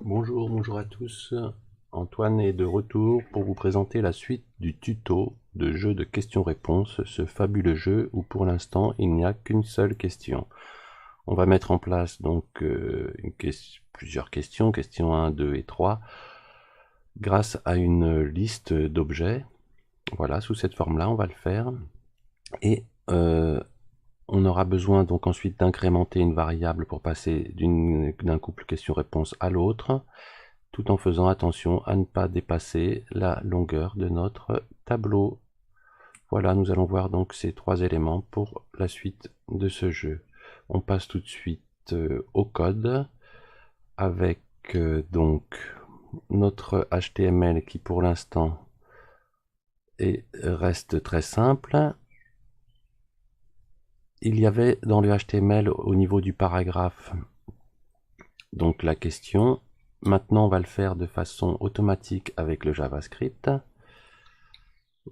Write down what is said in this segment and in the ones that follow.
Bonjour à tous. Antoine est de retour pour vous présenter la suite du tuto de jeu de questions-réponses, ce fabuleux jeu où pour l'instant il n'y a qu'une seule question. On va mettre en place donc plusieurs questions, questions 1, 2 et 3, grâce à une liste d'objets. Voilà, sous cette forme-là, on va le faire. Et on aura besoin donc ensuite d'incrémenter une variable pour passer d'un couple question-réponse à l'autre, tout en faisant attention à ne pas dépasser la longueur de notre tableau. Voilà, nous allons voir donc ces trois éléments pour la suite de ce jeu. On passe tout de suite au code avec donc notre HTML qui pour l'instant reste très simple. Il y avait dans le HTML au niveau du paragraphe donc la question. Maintenant on va le faire de façon automatique avec le JavaScript.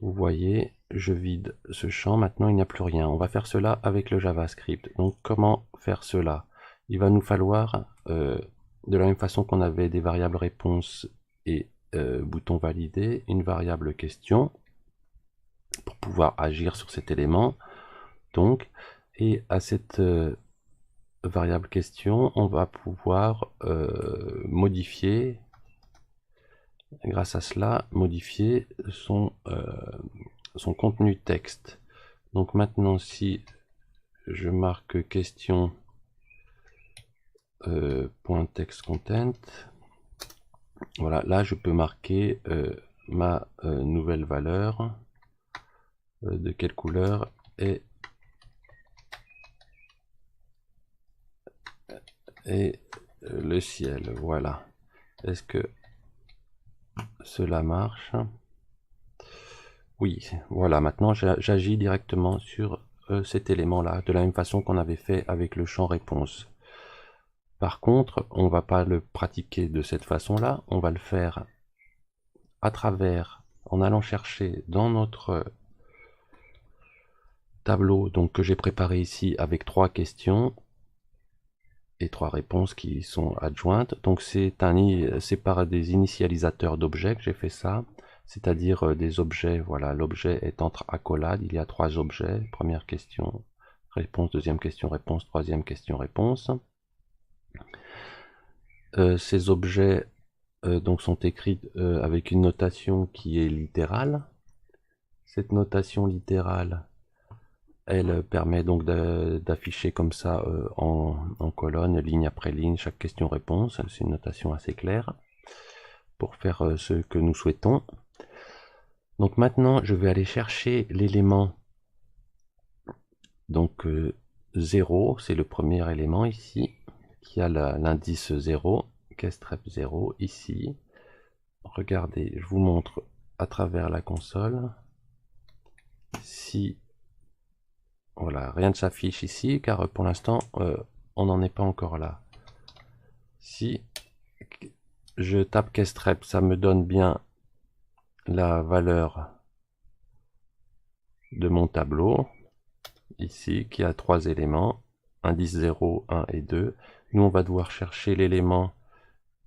Vous voyez, je vide ce champ, maintenant il n'y a plus rien. On va faire cela avec le JavaScript. Donc comment faire cela? Il va nous falloir, de la même façon qu'on avait des variables réponse et bouton validé, une variable question pour pouvoir agir sur cet élément. Donc, et à cette variable question, on va pouvoir modifier, grâce à cela, modifier son contenu texte. Donc maintenant, si je marque question .text content, voilà, là je peux marquer ma nouvelle valeur, de quelle couleur est le ciel. Voilà. Est-ce que cela marche? Oui, voilà, maintenant j'agis directement sur cet élément-là, de la même façon qu'on avait fait avec le champ réponse. Par contre, on ne va pas le pratiquer de cette façon-là, on va le faire à travers, en allant chercher dans notre tableau donc, que j'ai préparé ici avec 3 questions et 3 réponses qui sont adjointes. Donc c'est par des initialisateurs d'objets que j'ai fait ça, c'est-à-dire des objets, voilà, l'objet est entre accolades, il y a 3 objets, première question, réponse, deuxième question, réponse, troisième question, réponse. Ces objets donc sont écrits avec une notation qui est littérale. Cette notation littérale, elle permet donc d'afficher comme ça en colonne, ligne après ligne, chaque question-réponse. C'est une notation assez claire pour faire ce que nous souhaitons. Donc maintenant, je vais aller chercher l'élément donc 0, c'est le premier élément ici, qui a l'indice 0, kestrep 0 ici. Regardez, je vous montre à travers la console. Si voilà, rien ne s'affiche ici, car pour l'instant, on n'en est pas encore là. Si je tape kestrep, ça me donne bien la valeur de mon tableau, ici, qui a 3 éléments, indice 0, 1 et 2. Nous, on va devoir chercher l'élément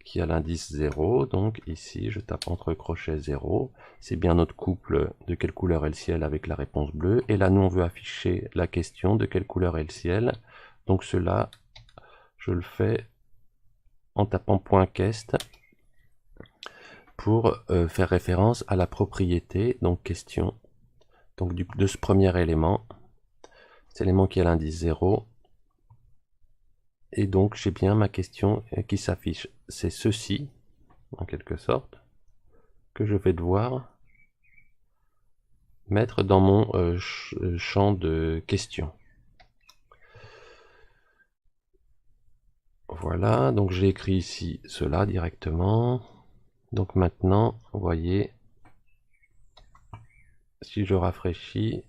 qui a l'indice 0, donc ici, je tape entre crochets 0. C'est bien notre couple de quelle couleur est le ciel avec la réponse bleue. Et là, nous, on veut afficher la question de quelle couleur est le ciel. Donc cela, je le fais en tapant .quest pour faire référence à la propriété, donc question, donc de ce premier élément, cet élément qui a l'indice 0. Et donc j'ai bien ma question qui s'affiche. C'est ceci, en quelque sorte, que je vais devoir mettre dans mon champ de questions. Voilà, donc j'ai écrit ici cela directement. Donc maintenant, vous voyez, si je rafraîchis,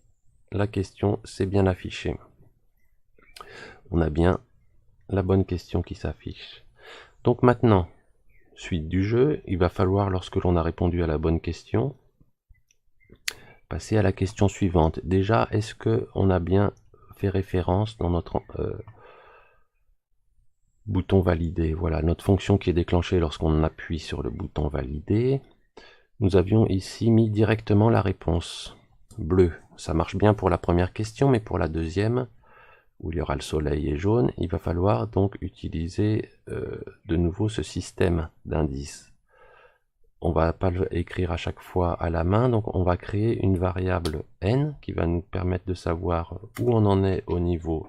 la question c'est bien affiché. On a bien la bonne question qui s'affiche. Donc maintenant, suite du jeu, il va falloir, lorsque l'on a répondu à la bonne question, Passer à la question suivante. Déjà, est-ce qu'on a bien fait référence dans notre bouton valider? Voilà, notre fonction qui est déclenchée lorsqu'on appuie sur le bouton valider. Nous avions ici mis directement la réponse bleue. Ça marche bien pour la première question, mais pour la deuxième, où il y aura le soleil et jaune, il va falloir donc utiliser de nouveau ce système d'indices. On va pas écrire à chaque fois à la main, donc on va créer une variable n qui va nous permettre de savoir où on en est au niveau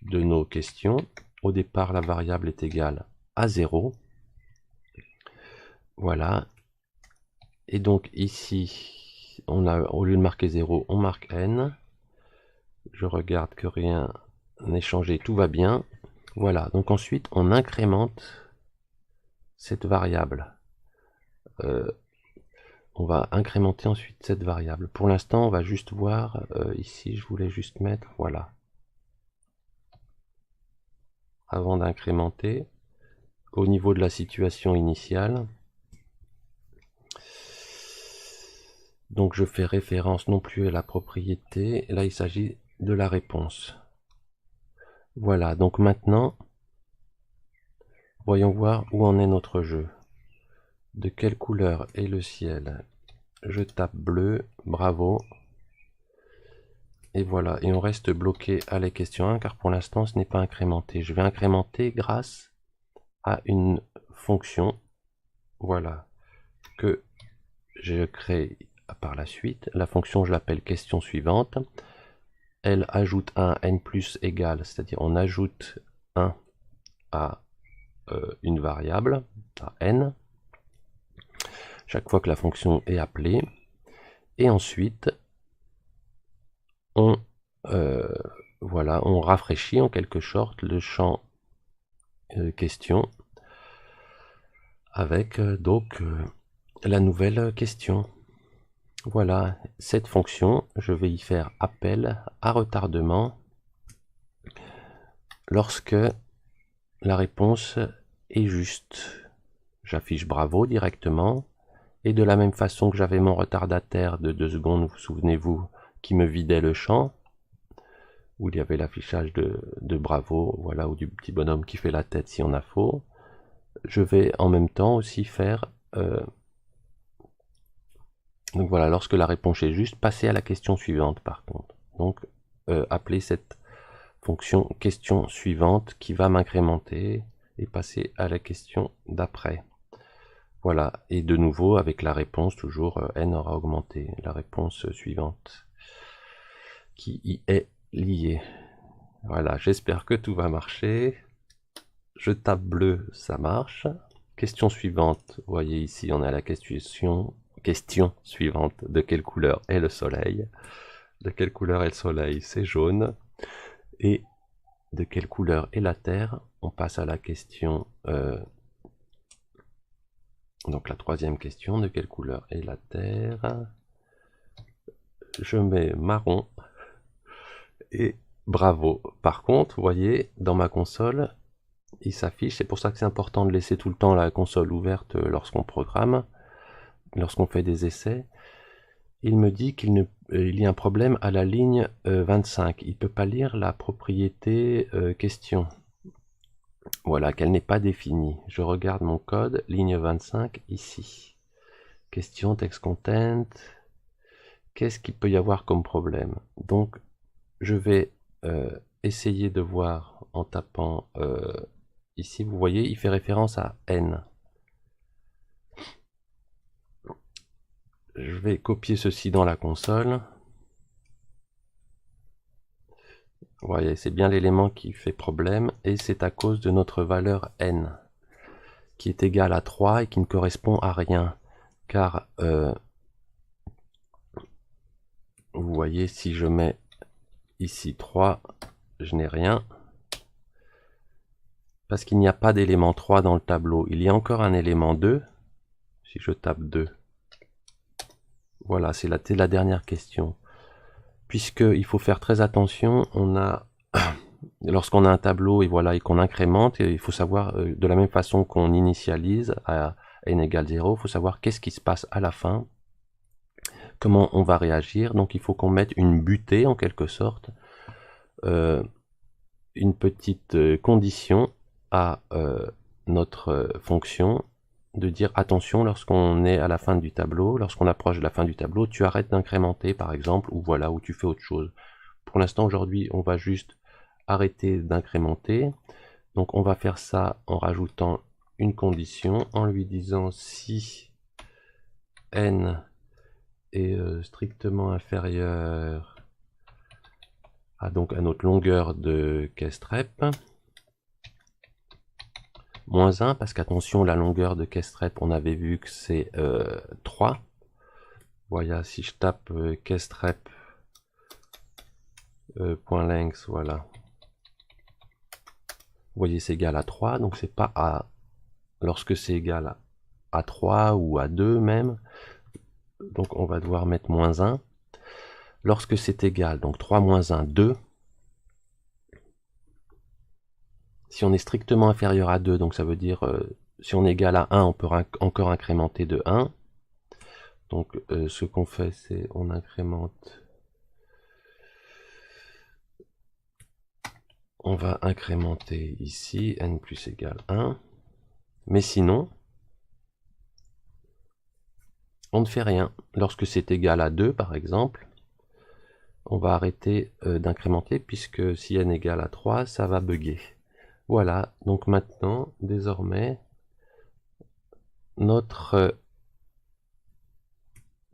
de nos questions. Au départ, la variable est égale à 0. Voilà. Et donc ici, on a, au lieu de marquer 0, on marque n. Je regarde que rien n'est changé, tout va bien. Voilà, donc ensuite on incrémente cette variable. On va incrémenter ensuite cette variable. Pour l'instant, on va juste voir, ici je voulais juste mettre, voilà. Avant d'incrémenter, au niveau de la situation initiale. Donc je fais référence non plus à la propriété, là il s'agit de la réponse. Voilà, donc maintenant, voyons voir où en est notre jeu. De quelle couleur est le ciel? Je tape bleu, bravo. Et voilà, et on reste bloqué à la question 1 car pour l'instant ce n'est pas incrémenté. Je vais incrémenter grâce à une fonction, voilà, que je crée par la suite. La fonction, je l'appelle question suivante. Elle ajoute un n plus égal, c'est-à-dire on ajoute 1 à une variable, à n, chaque fois que la fonction est appelée. Et ensuite, on, voilà, on rafraîchit en quelque sorte le champ question avec donc la nouvelle question. Voilà, cette fonction, je vais y faire appel à retardement lorsque la réponse est juste. J'affiche bravo directement. Et de la même façon que j'avais mon retardataire de 2 secondes, vous souvenez-vous, qui me vidait le champ, où il y avait l'affichage de bravo, voilà, ou du petit bonhomme qui fait la tête si on a faux, je vais en même temps aussi faire... donc voilà, lorsque la réponse est juste, passer à la question suivante par contre. Donc appeler cette fonction question suivante qui va m'incrémenter et passer à la question d'après. Voilà, et de nouveau avec la réponse, toujours n aura augmenté, la réponse suivante qui y est liée. Voilà, j'espère que tout va marcher. Je tape bleu, ça marche. Question suivante, vous voyez ici on a la question suivante, de quelle couleur est le soleil? De quelle couleur est le soleil? C'est jaune. Et de quelle couleur est la Terre? On passe à la question... donc la troisième question, de quelle couleur est la Terre? Je mets marron. Et bravo. Par contre, vous voyez, dans ma console, il s'affiche, c'est pour ça que c'est important de laisser tout le temps la console ouverte lorsqu'on programme, lorsqu'on fait des essais. Il me dit qu'il y a un problème à la ligne 25. Il ne peut pas lire la propriété question. Voilà, qu'elle n'est pas définie. Je regarde mon code, ligne 25, ici. Question, text content. Qu'est-ce qu'il peut y avoir comme problème? Donc, je vais essayer de voir en tapant ici. Vous voyez, il fait référence à n. Je vais copier ceci dans la console. Vous voyez, c'est bien l'élément qui fait problème et c'est à cause de notre valeur n qui est égale à 3 et qui ne correspond à rien. Car, vous voyez, si je mets ici 3, je n'ai rien. Parce qu'il n'y a pas d'élément 3 dans le tableau. Il y a encore un élément 2. Si je tape 2. Voilà, c'est la dernière question. Puisqu'il faut faire très attention, on a... lorsqu'on a un tableau et voilà et qu'on incrémente, il faut savoir, de la même façon qu'on initialise à n égale 0, il faut savoir qu'est-ce qui se passe à la fin comment on va réagir. Donc il faut qu'on mette une butée en quelque sorte, une petite condition à notre fonction, de dire attention lorsqu'on est à la fin du tableau, lorsqu'on approche de la fin du tableau, tu arrêtes d'incrémenter par exemple, ou voilà, ou tu fais autre chose. Pour l'instant aujourd'hui on va juste arrêter d'incrémenter. Donc on va faire ça en rajoutant une condition, en lui disant si n est strictement inférieur à donc à notre longueur de kestrep, moins 1, parce qu'attention, la longueur de kestrep, on avait vu que c'est 3. Voilà, si je tape kestrep point length, voilà. Vous voyez, c'est égal à 3, donc c'est pas à... Lorsque c'est égal à 3 ou à 2 même, donc on va devoir mettre moins 1. Lorsque c'est égal, donc 3 moins 1, 2. Si on est strictement inférieur à 2, donc ça veut dire si on est égal à 1, on peut encore incrémenter de 1. Donc ce qu'on fait, c'est on incrémente. On va incrémenter ici, n plus égale 1. Mais sinon, on ne fait rien. Lorsque c'est égal à 2, par exemple, on va arrêter d'incrémenter, puisque si n égale à 3, ça va bugger. Voilà, donc maintenant, désormais, notre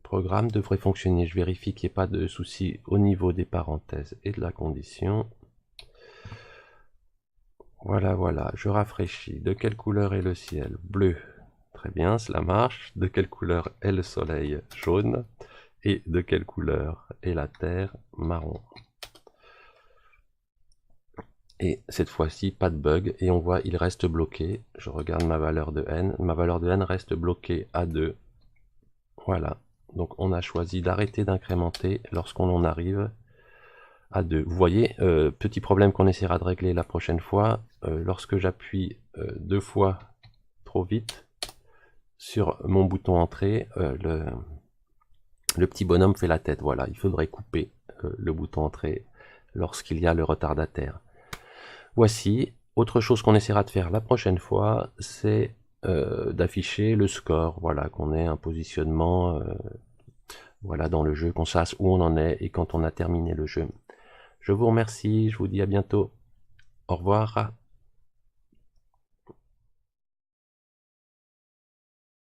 programme devrait fonctionner. Je vérifie qu'il n'y ait pas de souci au niveau des parenthèses et de la condition. Voilà, voilà, je rafraîchis. De quelle couleur est le ciel? Bleu. Très bien, cela marche. De quelle couleur est le soleil? Jaune. Et de quelle couleur est la terre? Marron. Et cette fois-ci, pas de bug. Et on voit, il reste bloqué. Je regarde ma valeur de n. Ma valeur de n reste bloquée à 2. Voilà. Donc on a choisi d'arrêter d'incrémenter lorsqu'on en arrive à 2. Vous voyez, petit problème qu'on essaiera de régler la prochaine fois. Lorsque j'appuie 2 fois trop vite sur mon bouton entrée, le petit bonhomme fait la tête. Voilà, il faudrait couper le bouton entrée lorsqu'il y a le retardataire. Voici, autre chose qu'on essaiera de faire la prochaine fois, c'est d'afficher le score. Voilà, qu'on ait un positionnement voilà, dans le jeu, qu'on sache où on en est et quand on a terminé le jeu. Je vous remercie, je vous dis à bientôt. Au revoir.